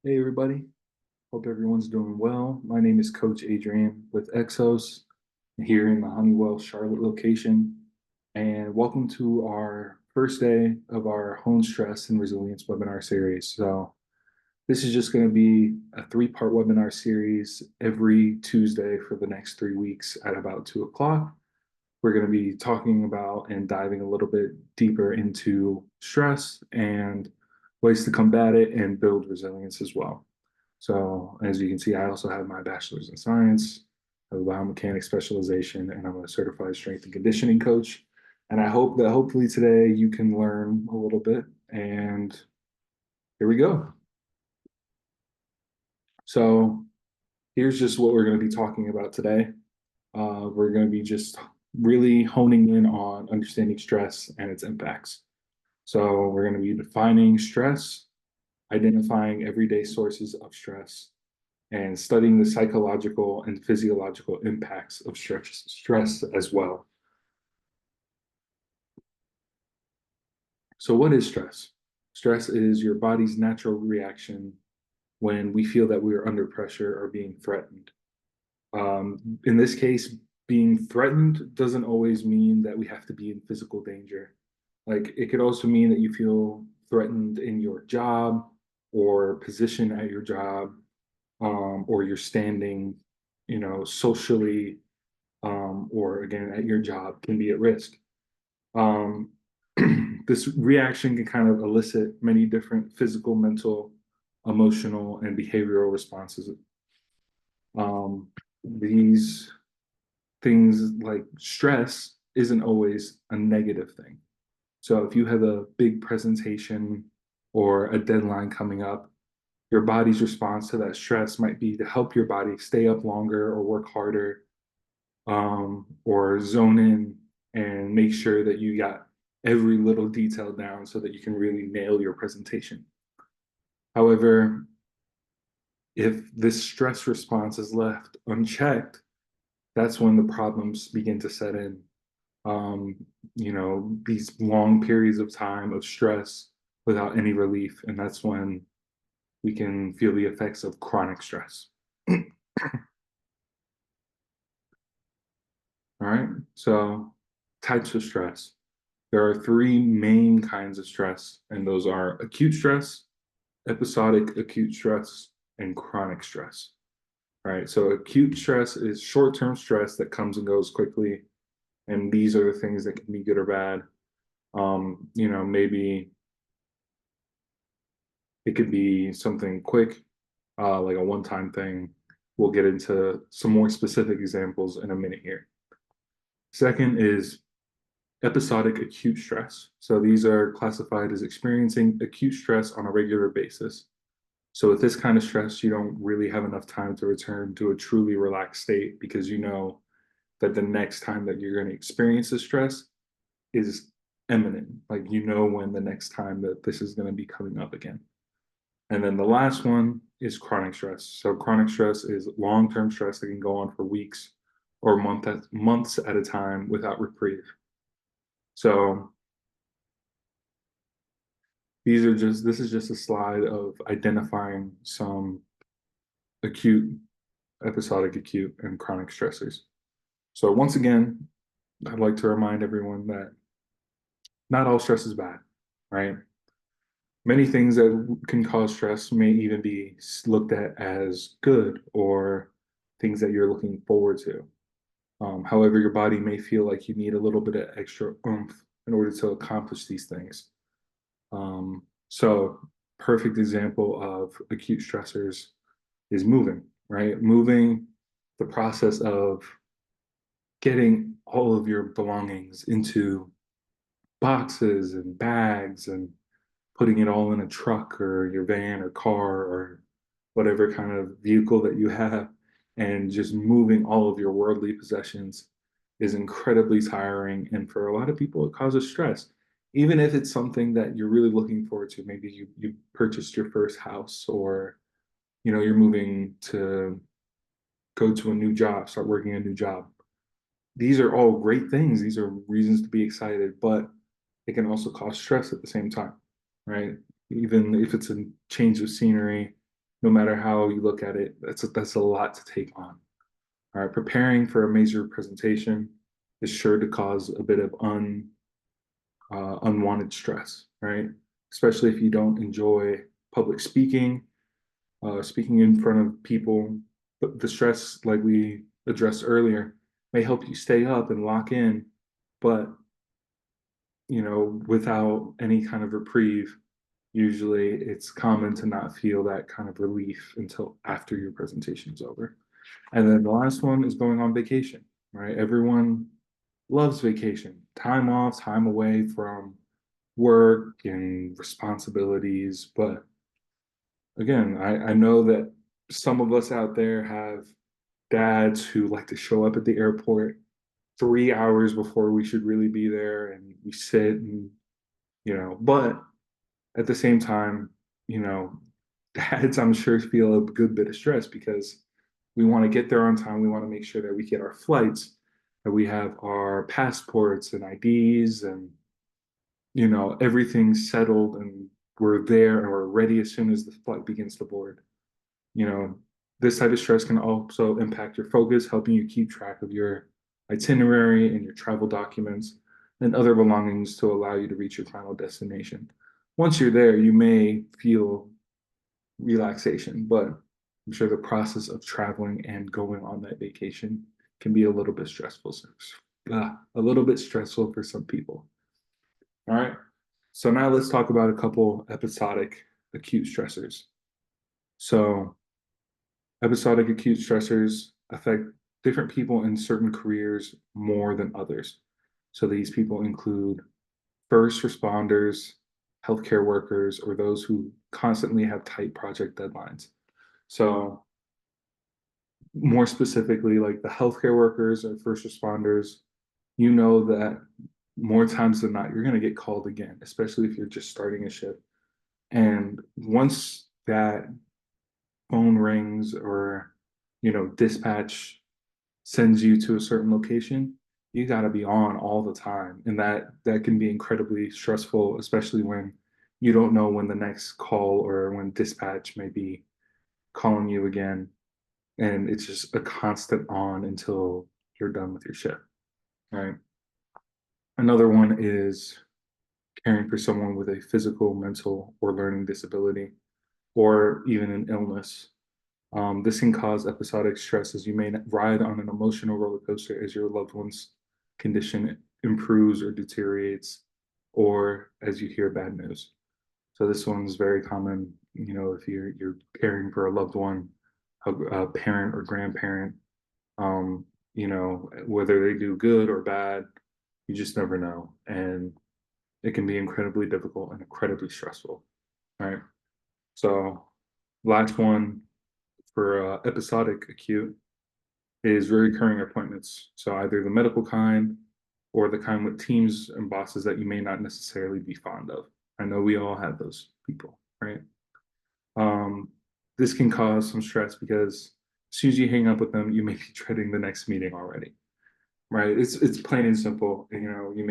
Hey everybody, hope everyone's doing well. My name is Coach Adrian with Exos here in the Honeywell Charlotte location. And welcome to our first day of our Hone Stress and Resilience webinar series. So this is just going to be a three-part webinar series every Tuesday for the next 3 weeks at about 2 o'clock. We're going to be talking about and diving a little bit deeper into stress and ways to combat it and build resilience as well. So as you can see, I also have my bachelor's in science, I have a biomechanics specialization, and I'm a certified strength and conditioning coach. And I hope that hopefully today you can learn a little bit. And here we go. So here's just what we're going to be talking about today. We're going to be just really honing in on understanding stress and its impacts. So we're going to be defining stress, identifying everyday sources of stress, and studying the psychological and physiological impacts of stress as well. So what is stress? Stress is your body's natural reaction when we feel that we are under pressure or being threatened. In this case, being threatened doesn't always mean that we have to be in physical danger. Like it could also mean that you feel threatened in your job or position at your job, or you're standing, socially, or again at your job can be at risk. Um, this reaction can kind of elicit many different physical, mental, emotional, and behavioral responses. These things like stress isn't always a negative thing. So if you have a big presentation or a deadline coming up, your body's response to that stress might be to help your body stay up longer or work harder, or zone in and make sure that you got every little detail down so that you can really nail your presentation. However, if this stress response is left unchecked, that's when the problems begin to set in. Um, these long periods of time of stress without any relief, and that's when we can feel the effects of chronic stress. All right, so types of stress. There are three main kinds of stress, and those are acute stress, episodic acute stress, and chronic stress. All right, so acute stress is short-term stress that comes and goes quickly, and these are the things that can be good or bad. Maybe it could be something quick, like a one-time thing. We'll get into some more specific examples in a minute here. Second is episodic acute stress. So these are classified as experiencing acute stress on a regular basis. So with this kind of stress, you don't really have enough time to return to a truly relaxed state because you know that the next time that you're going to experience the stress is imminent. Like you know when the next time that this is going to be coming up again. And then the last one is chronic stress. So chronic stress is long-term stress that can go on for weeks or months at a time without reprieve. So this is just a slide of identifying some acute, episodic, acute, and chronic stressors. So once again, I'd like to remind everyone that not all stress is bad, right? Many things that can cause stress may even be looked at as good or things that you're looking forward to. However, your body may feel like you need a little bit of extra oomph in order to accomplish these things. So, perfect example of acute stressors is moving, right? Moving, the process of getting all of your belongings into boxes and bags and putting it all in a truck or your van or car or whatever kind of vehicle that you have, and just moving all of your worldly possessions is incredibly tiring. And for a lot of people, it causes stress. Even if it's something that you're really looking forward to, maybe you purchased your first house, or you're moving to go to a new job, start working a new job. These are all great things. These are reasons to be excited, but it can also cause stress at the same time, right? Even if it's a change of scenery, no matter how you look at it, that's a lot to take on. All right, preparing for a major presentation is sure to cause a bit of unwanted stress, right? Especially if you don't enjoy public speaking, speaking in front of people. But the stress, like we addressed earlier, may help you stay up and lock in, but without any kind of reprieve, usually it's common to not feel that kind of relief until after your presentation is over. And then the last one is going on vacation, right? Everyone loves vacation, time off, time away from work and responsibilities. But again, I know that some of us out there have dads who like to show up at the airport 3 hours before we should really be there, and we sit and, but at the same time, you know, dads, I'm sure, feel a good bit of stress because we want to get there on time. We want to make sure that we get our flights, that we have our passports and IDs, and, everything's settled, and we're there and we're ready as soon as the flight begins to board. You know, this type of stress can also impact your focus, helping you keep track of your itinerary and your travel documents and other belongings to allow you to reach your final destination. Once you're there, you may feel relaxation, but I'm sure the process of traveling and going on that vacation can be a little bit stressful. A little bit stressful for some people. All right. So now let's talk about a couple episodic acute stressors. So episodic acute stressors affect different people in certain careers more than others. So these people include first responders, healthcare workers, or those who constantly have tight project deadlines. So more specifically, like the healthcare workers or first responders, you know that more times than not, you're going to get called again, especially if you're just starting a shift. And once that phone rings or, dispatch sends you to a certain location, you got to be on all the time. And that can be incredibly stressful, especially when you don't know when the next call or when dispatch may be calling you again. And it's just a constant on until you're done with your shift. Right. Another one is caring for someone with a physical, mental, or learning disability, or even an illness. This can cause episodic stress as you may ride on an emotional roller coaster as your loved one's condition improves or deteriorates, or as you hear bad news. So this one's very common, if you're caring for a loved one, a parent or grandparent, whether they do good or bad, you just never know. And it can be incredibly difficult and incredibly stressful. Right. So last one for episodic acute is recurring appointments. So either the medical kind or the kind with teams and bosses that you may not necessarily be fond of. I know we all have those people, right? Um, this can cause some stress because as soon as you hang up with them, you may be dreading the next meeting already, right? It's plain and simple. You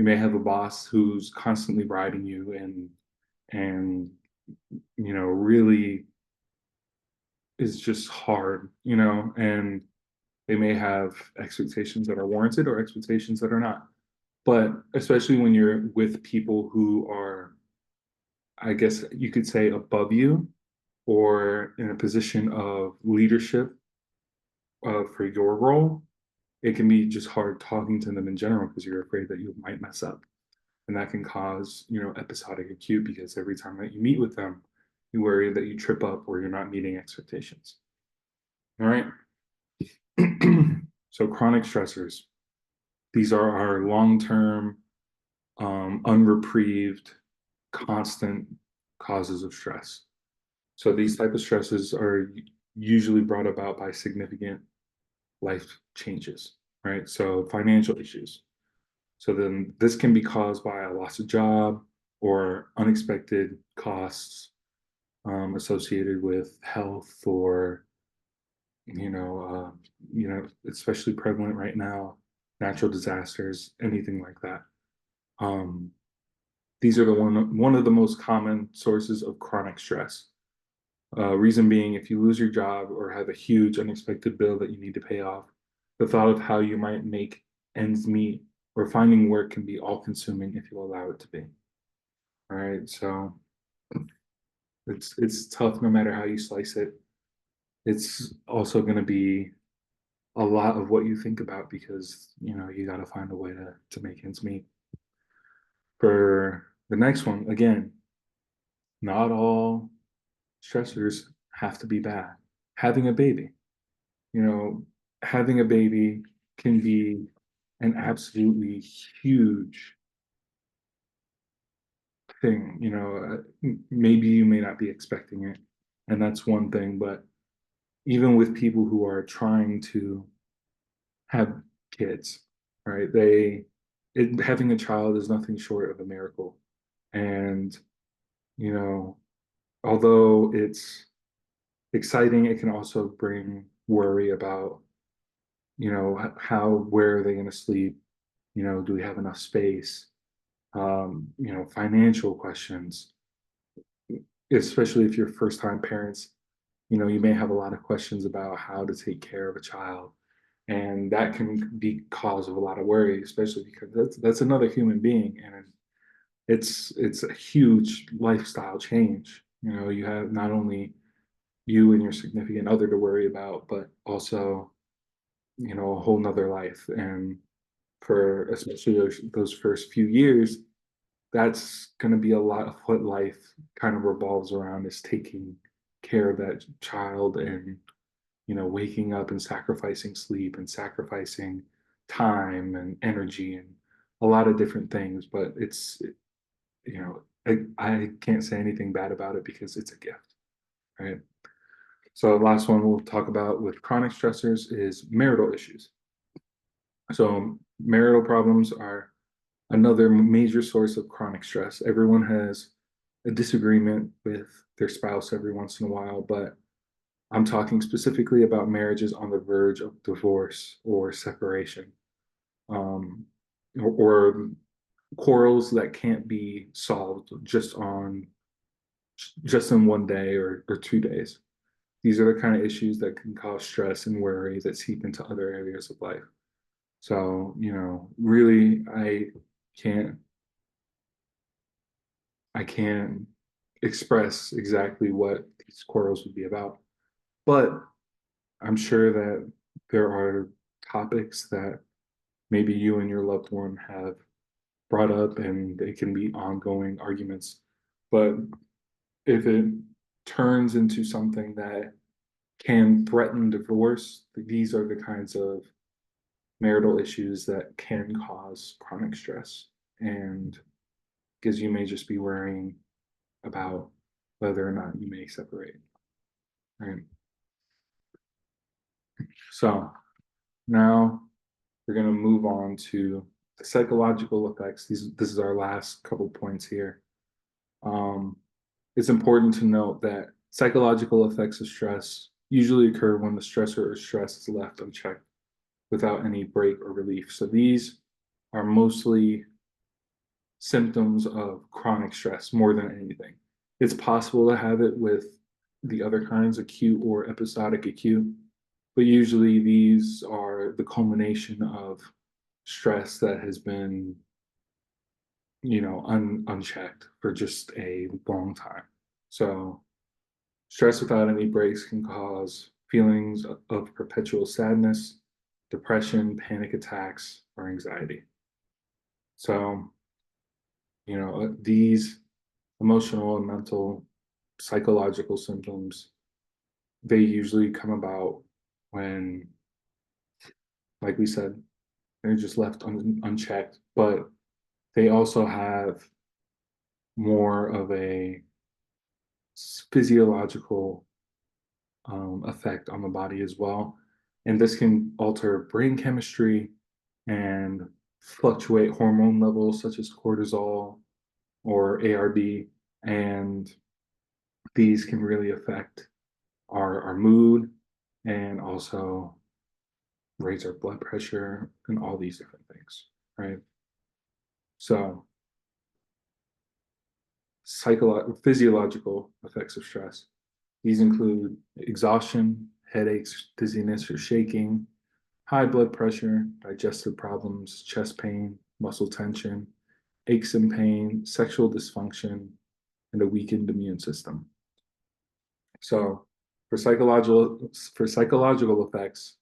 may have a boss who's constantly riding you and really is just hard, and they may have expectations that are warranted or expectations that are not. But especially when you're with people who are, I guess you could say, above you or in a position of leadership for your role, it can be just hard talking to them in general because you're afraid that you might mess up. And that can cause, episodic acute because every time that you meet with them, you worry that you trip up or you're not meeting expectations. All right. So chronic stressors. These are our long-term, unreprieved, constant causes of stress. So these type of stresses are usually brought about by significant life changes, right? So financial issues. So then this can be caused by a loss of job or unexpected costs associated with health or especially prevalent right now, natural disasters, anything like that. Um, these are one of the most common sources of chronic stress. Reason being, if you lose your job or have a huge unexpected bill that you need to pay off, the thought of how you might make ends meet or finding work can be all consuming if you allow it to be. All right, so it's tough no matter how you slice it. It's also going to be a lot of what you think about because you got to find a way to make ends meet. For the next one, again, not all stressors have to be bad. Having a baby, you know, having a baby can be an absolutely huge thing. Maybe you may not be expecting it, and that's one thing. But even with people who are trying to have kids, right? Having a child is nothing short of a miracle. And, you know, although it's exciting, it can also bring worry about, where are they going to sleep? Do we have enough space? Financial questions, especially if you're first time parents, you may have a lot of questions about how to take care of a child. And that can be cause of a lot of worry, especially because that's another human being. And it's a huge lifestyle change. You have not only you and your significant other to worry about, but also, a whole nother life. And for especially those first few years, that's going to be a lot of what life kind of revolves around, is taking care of that child and waking up and sacrificing sleep and sacrificing time and energy and a lot of different things. But I can't say anything bad about it because it's a gift, right? So the last one we'll talk about with chronic stressors is marital issues. So marital problems are another major source of chronic stress. Everyone has a disagreement with their spouse every once in a while, but I'm talking specifically about marriages on the verge of divorce or separation, um, or quarrels that can't be solved just in one day or 2 days. These are the kind of issues that can cause stress and worry that seep into other areas of life. So, really, can't I can't express exactly what these quarrels would be about, but I'm sure that there are topics that maybe you and your loved one have brought up and they can be ongoing arguments. But if it turns into something that can threaten divorce, these are the kinds of marital issues that can cause chronic stress. And because you may just be worrying about whether or not you may separate. Right. So now we're going to move on to the psychological effects. This is our last couple points here. Um, it's important to note that psychological effects of stress usually occur when the stressor or stress is left unchecked without any break or relief. So these are mostly symptoms of chronic stress more than anything. It's possible to have it with the other kinds, acute or episodic acute, but usually these are the culmination of stress that has been, unchecked for just a long time. So stress without any breaks can cause feelings of perpetual sadness, depression, panic attacks, or anxiety. So, these emotional and mental psychological symptoms, they usually come about when, like we said, they're just left unchecked, but they also have more of a physiological effect on the body as well. And this can alter brain chemistry and fluctuate hormone levels such as cortisol or ARB. And these can really affect our mood and also raise our blood pressure and all these different things, right? So, physiological effects of stress. These include exhaustion, headaches, dizziness or shaking, high blood pressure, digestive problems, chest pain, muscle tension, aches and pain, sexual dysfunction, and a weakened immune system. So for psychological effects,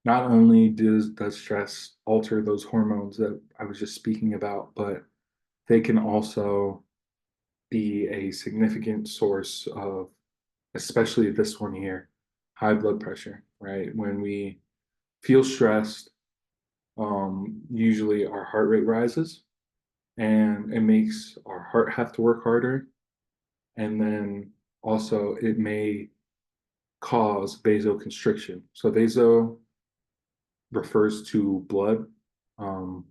not only does stress alter those hormones that I was just speaking about, but they can also be a significant source of, especially this one here, high blood pressure, right? When we feel stressed, usually our heart rate rises and it makes our heart have to work harder. And then also it may cause vasoconstriction. So vaso refers to blood, um,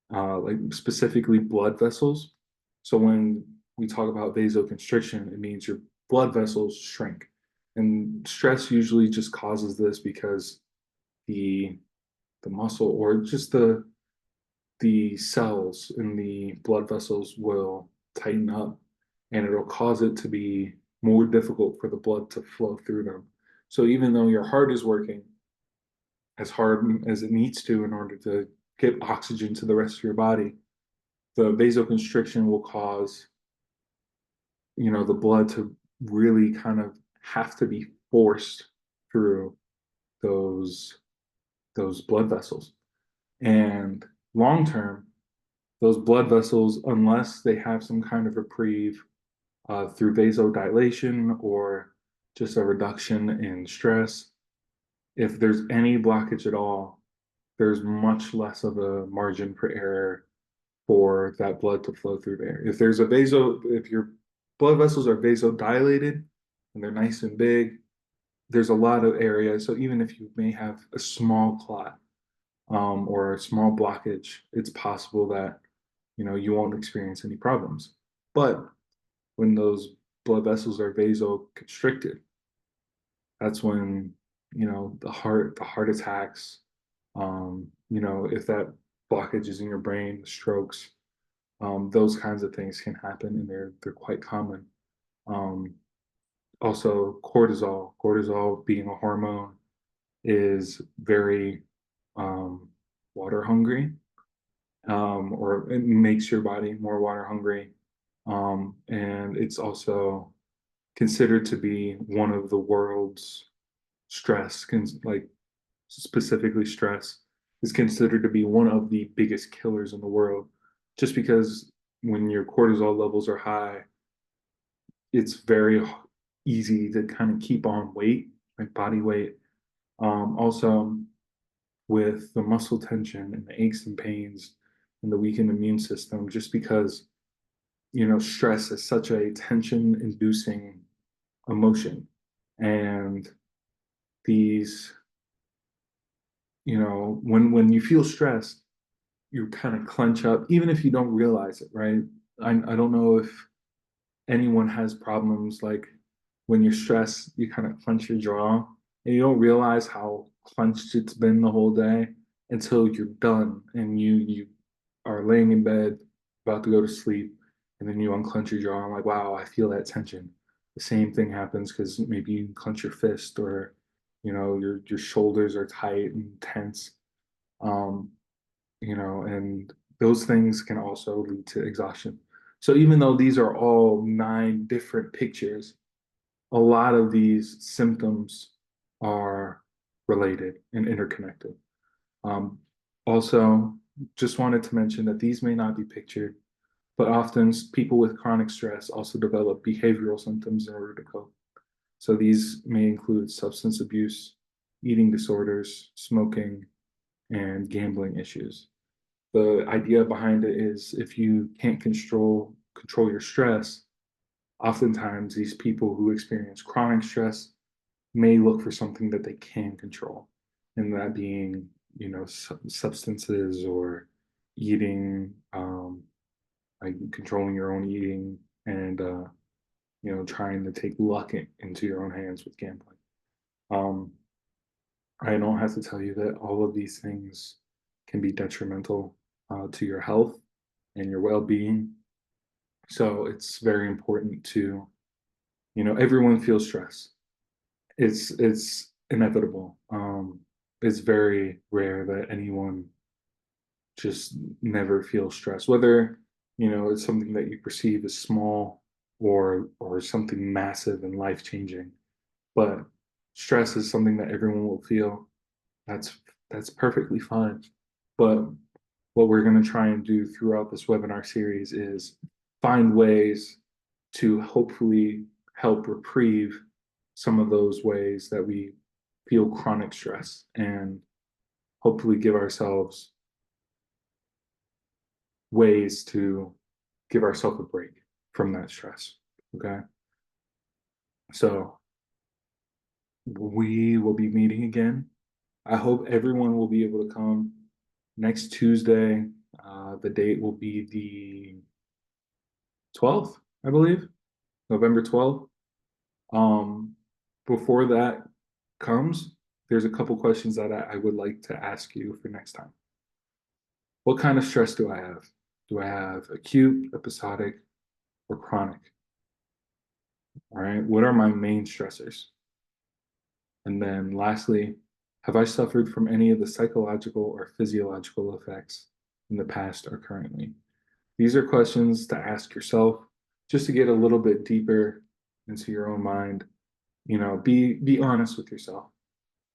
like specifically blood vessels. So when we talk about vasoconstriction, it means your blood vessels shrink. And stress usually just causes this because the the muscle or just the cells in the blood vessels will tighten up and it'll cause it to be more difficult for the blood to flow through them. So even though your heart is working as hard as it needs to in order to get oxygen to the rest of your body, the vasoconstriction will cause, the blood to really kind of have to be forced through those those blood vessels. And long term, those blood vessels, unless they have some kind of reprieve through vasodilation or just a reduction in stress, if there's any blockage at all, there's much less of a margin for error for that blood to flow through there. If your blood vessels are vasodilated and they're nice and big, there's a lot of area. So even if you may have a small clot or a small blockage, it's possible that you won't experience any problems. But when those blood vessels are vasoconstricted, that's when the heart attacks. If that blockage is in your brain, strokes, those kinds of things can happen, and they're quite common. Um, Also, cortisol being a hormone is very water hungry, or it makes your body more water hungry. And it's also considered to be one of the world's like specifically stress, is considered to be one of the biggest killers in the world. Just because when your cortisol levels are high, it's very easy to kind of keep on weight, like body weight. Also, with the muscle tension and the aches and pains and the weakened immune system, just because stress is such a tension inducing emotion. And these, when you feel stressed, you kind of clench up, even if you don't realize it, right? I don't know if anyone has problems like when you're stressed, you kind of clench your jaw and you don't realize how clenched it's been the whole day until you're done and you are laying in bed about to go to sleep, and then you unclench your jaw. I'm like, wow, I feel that tension. The same thing happens because maybe you clench your fist, or your shoulders are tight and tense. Um, and those things can also lead to exhaustion. So even though these are all 9 different pictures, a lot of these symptoms are related and interconnected. Um, Also, just wanted to mention that these may not be pictured, but often people with chronic stress also develop behavioral symptoms in order to cope. So these may include substance abuse, eating disorders, smoking, and gambling issues. The idea behind it is if you can't control your stress, oftentimes these people who experience chronic stress may look for something that they can control, and that being substances or eating, like controlling your own eating, and trying to take luck into your own hands with gambling. um, I don't have to tell you that all of these things can be detrimental to your health and your well-being. So it's very important to everyone feels stress. It's inevitable. It's very rare that anyone just never feels stress, whether it's something that you perceive as small or something massive and life changing. But stress is something that everyone will feel. That's that's perfectly fine. But what we're going to try and do throughout this webinar series is find ways to hopefully help reprieve some of those ways that we feel chronic stress and hopefully give ourselves ways to give ourselves a break from that stress. Okay. So we will be meeting again. I hope everyone will be able to come next Tuesday. The date will be the 12th, I believe, November 12th. Um, Before that comes, there's a couple questions that I would like to ask you for next time. What kind of stress do I have? Do I have acute, episodic, or chronic? All right. What are my main stressors? And then lastly, have I suffered from any of the psychological or physiological effects in the past or currently? These are questions to ask yourself just to get a little bit deeper into your own mind. Be honest with yourself.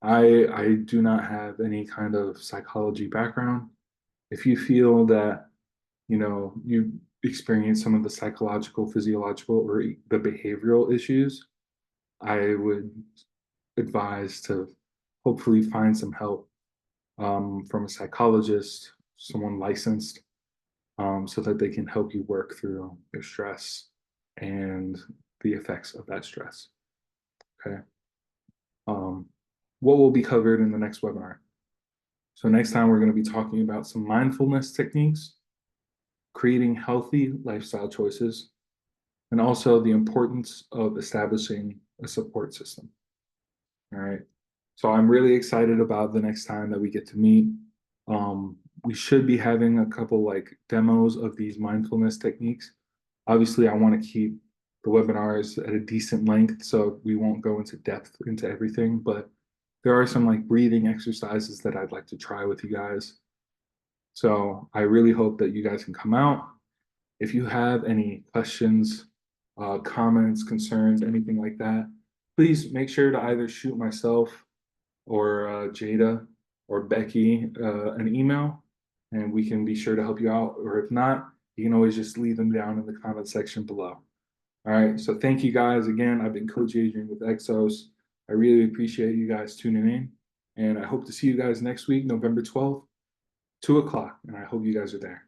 I do not have any kind of psychology background. If you feel that, you experience some of the psychological, physiological, or the behavioral issues, I would advise to hopefully find some help from a psychologist, someone licensed, so that they can help you work through your stress and the effects of that stress. Okay. Um, what will be covered in the next webinar? So next time we're going to be talking about some mindfulness techniques, creating healthy lifestyle choices, and also the importance of establishing a support system. All right. So I'm really excited about the next time that we get to meet. We should be having a couple like demos of these mindfulness techniques. Obviously, I want to keep the webinars at a decent length, so we won't go into depth into everything, but there are some like breathing exercises that I'd like to try with you guys. So I really hope that you guys can come out. If you have any questions, comments, concerns, anything like that, please make sure to either shoot myself or Jada or Becky an email, and we can be sure to help you out. Or if not, you can always just leave them down in the comment section below. All right. So thank you guys again. I've been Coach Adrian with Exos. I really appreciate you guys tuning in, and I hope to see you guys next week, November 12th, 2 o'clock. And I hope you guys are there.